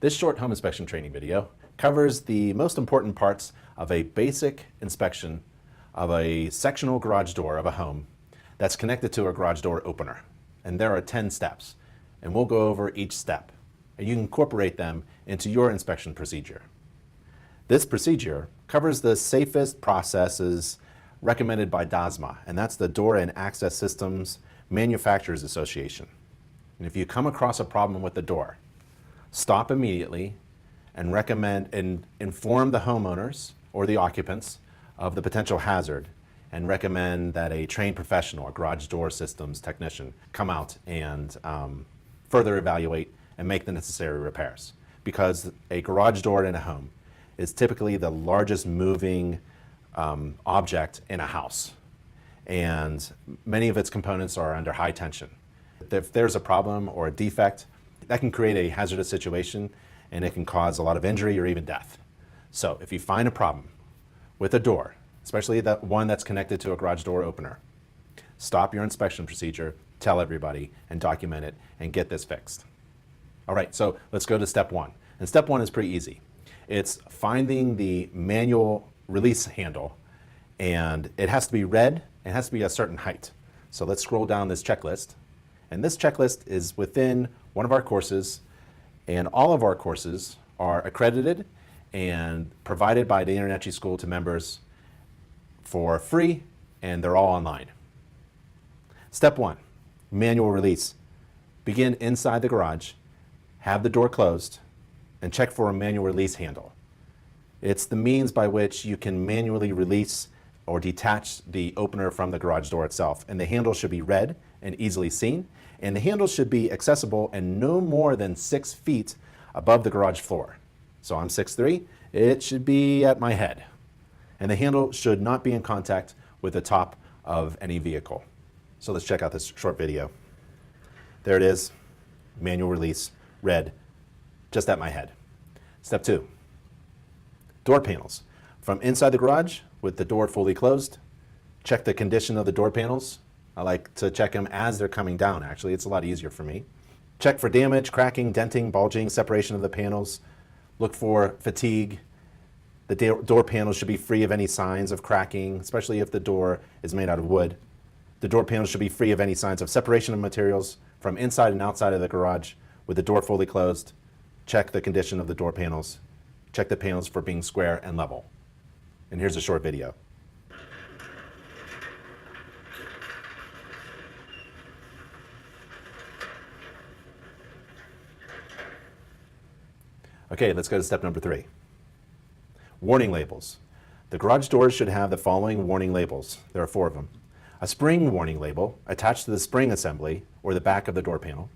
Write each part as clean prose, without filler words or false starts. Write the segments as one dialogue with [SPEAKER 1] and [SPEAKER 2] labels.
[SPEAKER 1] This short home inspection training video covers the most important parts of a basic inspection of a sectional garage door of a home that's connected to a garage door opener. And there are 10 steps, and we'll go over each step, and you can incorporate them into your inspection procedure. This procedure covers the safest processes recommended by DASMA, and that's the Door and Access Systems Manufacturers Association. And if you come across a problem with the door, stop immediately and inform the homeowners or the occupants of the potential hazard, and recommend that a trained professional, a garage door systems technician, come out and further evaluate and make the necessary repairs. Because a garage door in a home is typically the largest moving object in a house, and many of its components are under high tension. If there's a problem or a defect, that can create a hazardous situation, and it can cause a lot of injury or even death. So if you find a problem with a door, especially that one that's connected to a garage door opener, stop your inspection procedure, tell everybody, and document it, and get this fixed. All right, so let's go to step one. And step one is pretty easy. It's finding the manual release handle, and it has to be red, and it has to be a certain height. So let's scroll down this checklist. And this checklist is within one of our courses, and all of our courses are accredited and provided by the Internet School to members for free, and they're all online. Step one, manual release. Begin inside the garage, have the door closed, and check for a manual release handle. It's the means by which you can manually release or detach the opener from the garage door itself. And the handle should be red and easily seen. And the handle should be accessible and no more than 6 feet above the garage floor. So I'm 6'3", it should be at my head. And the handle should not be in contact with the top of any vehicle. So let's check out this short video. There it is, manual release, red, just at my head. Step two, door panels. From inside the garage with the door fully closed, check the condition of the door panels. I like to check them as they're coming down, actually. It's a lot easier for me. Check for damage, cracking, denting, bulging, separation of the panels. Look for fatigue. The door panels should be free of any signs of cracking, especially if the door is made out of wood. The door panels should be free of any signs of separation of materials from inside and outside of the garage with the door fully closed. Check the condition of the door panels. Check the panels for being square and level. And here's a short video. Okay, let's go to step number 3. Warning labels. The garage doors should have the following warning labels. There are 4 of them. A spring warning label attached to the spring assembly or the back of the door panel.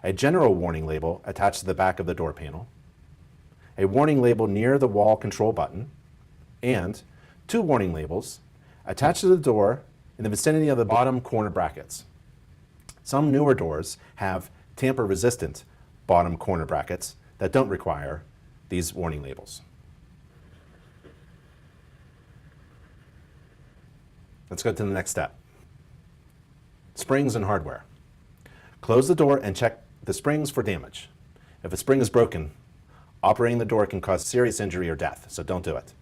[SPEAKER 1] A general warning label attached to the back of the door panel. A warning label near the wall control button. And 2 warning labels attached to the door in the vicinity of the bottom corner brackets. Some newer doors have tamper-resistant bottom corner brackets that don't require these warning labels. Let's go to the next step. Springs and hardware. Close the door and check the springs for damage. If a spring is broken, operating the door can cause serious injury or death, so don't do it.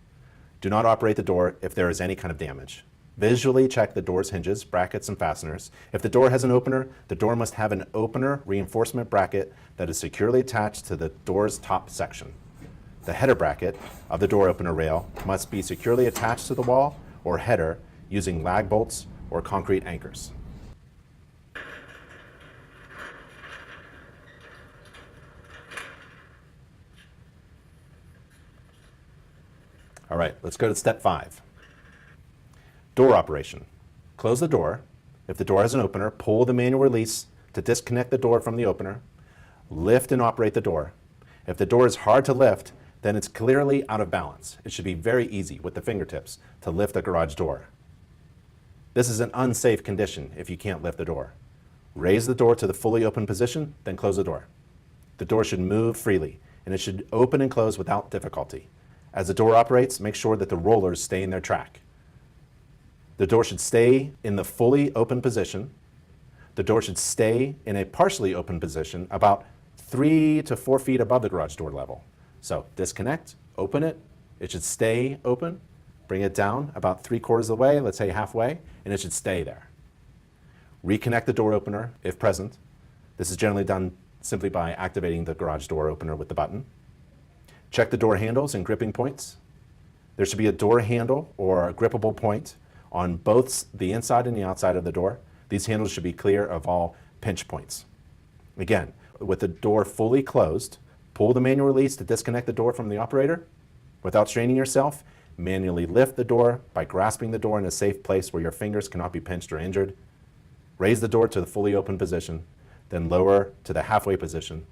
[SPEAKER 1] Do not operate the door if there is any kind of damage. Visually check the door's hinges, brackets, and fasteners. If the door has an opener, the door must have an opener reinforcement bracket that is securely attached to the door's top section. The header bracket of the door opener rail must be securely attached to the wall or header using lag bolts or concrete anchors. All right, let's go to step 5. Door operation. Close the door. If the door has an opener, pull the manual release to disconnect the door from the opener. Lift and operate the door. If the door is hard to lift, then it's clearly out of balance. It should be very easy with the fingertips to lift a garage door. This is an unsafe condition if you can't lift the door. Raise the door to the fully open position, then close the door. The door should move freely, and it should open and close without difficulty. As the door operates, make sure that the rollers stay in their track. The door should stay in the fully open position. The door should stay in a partially open position about 3 to 4 feet above the garage door level. So disconnect, open it. It should stay open. Bring it down about 3/4 of the way, let's say halfway, and it should stay there. Reconnect the door opener if present. This is generally done simply by activating the garage door opener with the button. Check the door handles and gripping points. There should be a door handle or a grippable point on both the inside and the outside of the door. These handles should be clear of all pinch points. Again, with the door fully closed, pull the manual release to disconnect the door from the operator. Without straining yourself, manually lift the door by grasping the door in a safe place where your fingers cannot be pinched or injured. Raise the door to the fully open position, then lower to the halfway position,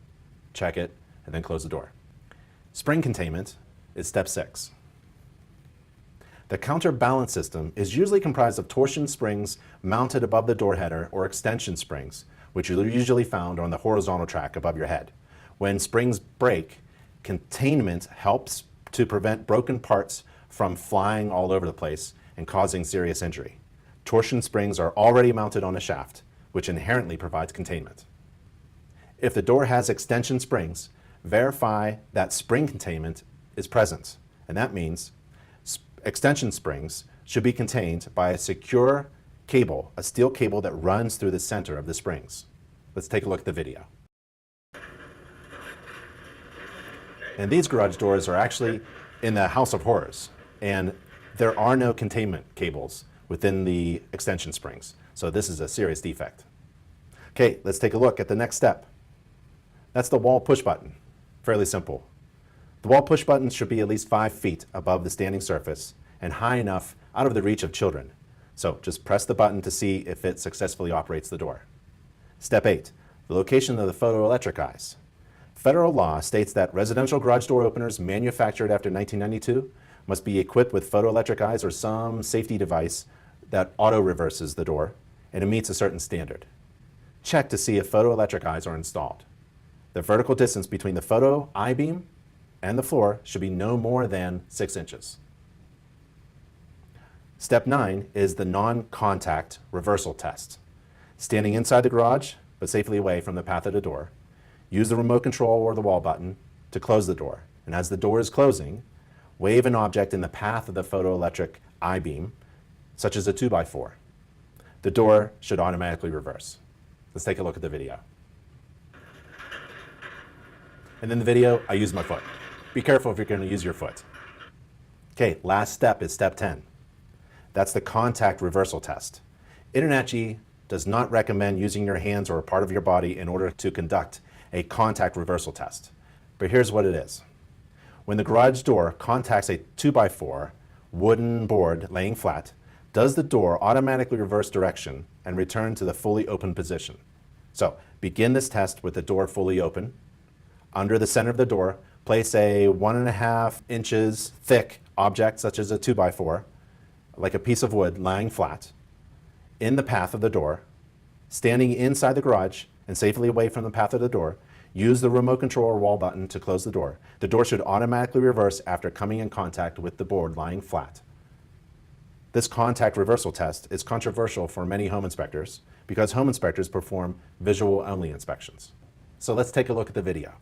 [SPEAKER 1] check it, and then close the door. Spring containment is step 6. The counterbalance system is usually comprised of torsion springs mounted above the door header or extension springs, which are usually found on the horizontal track above your head. When springs break, containment helps to prevent broken parts from flying all over the place and causing serious injury. Torsion springs are already mounted on a shaft, which inherently provides containment. If the door has extension springs, verify that spring containment is present, and that means extension springs should be contained by a secure cable, a steel cable that runs through the center of the springs. Let's take a look at the video. And these garage doors are actually in the House of Horrors, and there are no containment cables within the extension springs. So this is a serious defect. Okay, let's take a look at the next step. That's the wall push button. Fairly simple. The wall push button should be at least 5 feet above the standing surface and high enough out of the reach of children. So just press the button to see if it successfully operates the door. Step 8, the location of the photoelectric eyes. Federal law states that residential garage door openers manufactured after 1992 must be equipped with photoelectric eyes or some safety device that auto-reverses the door, and it meets a certain standard. Check to see if photoelectric eyes are installed. The vertical distance between the photo eye beam and the floor should be no more than 6 inches. Step 9 is the non-contact reversal test. Standing inside the garage, but safely away from the path of the door, use the remote control or the wall button to close the door. And as the door is closing, wave an object in the path of the photoelectric eye beam, such as a 2x4. The door should automatically reverse. Let's take a look at the video. And in the video, I use my foot. Be careful if you're going to use your foot. Okay, last step is step 10. That's the contact reversal test. InterNACHI does not recommend using your hands or a part of your body in order to conduct a contact reversal test. But here's what it is. When the garage door contacts a 2x4 wooden board laying flat, does the door automatically reverse direction and return to the fully open position? So begin this test with the door fully open. Under the center of the door, place a 1.5 inches thick object such as a 2x4, like a piece of wood lying flat, in the path of the door. Standing inside the garage and safely away from the path of the door, use the remote control or wall button to close the door. The door should automatically reverse after coming in contact with the board lying flat. This contact reversal test is controversial for many home inspectors because home inspectors perform visual-only inspections. So let's take a look at the video.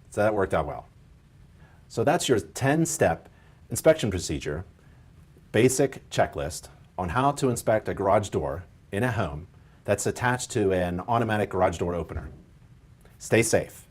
[SPEAKER 1] So that worked out well. So that's your 10-step inspection procedure, basic checklist on how to inspect a garage door in a home that's attached to an automatic garage door opener. Stay safe.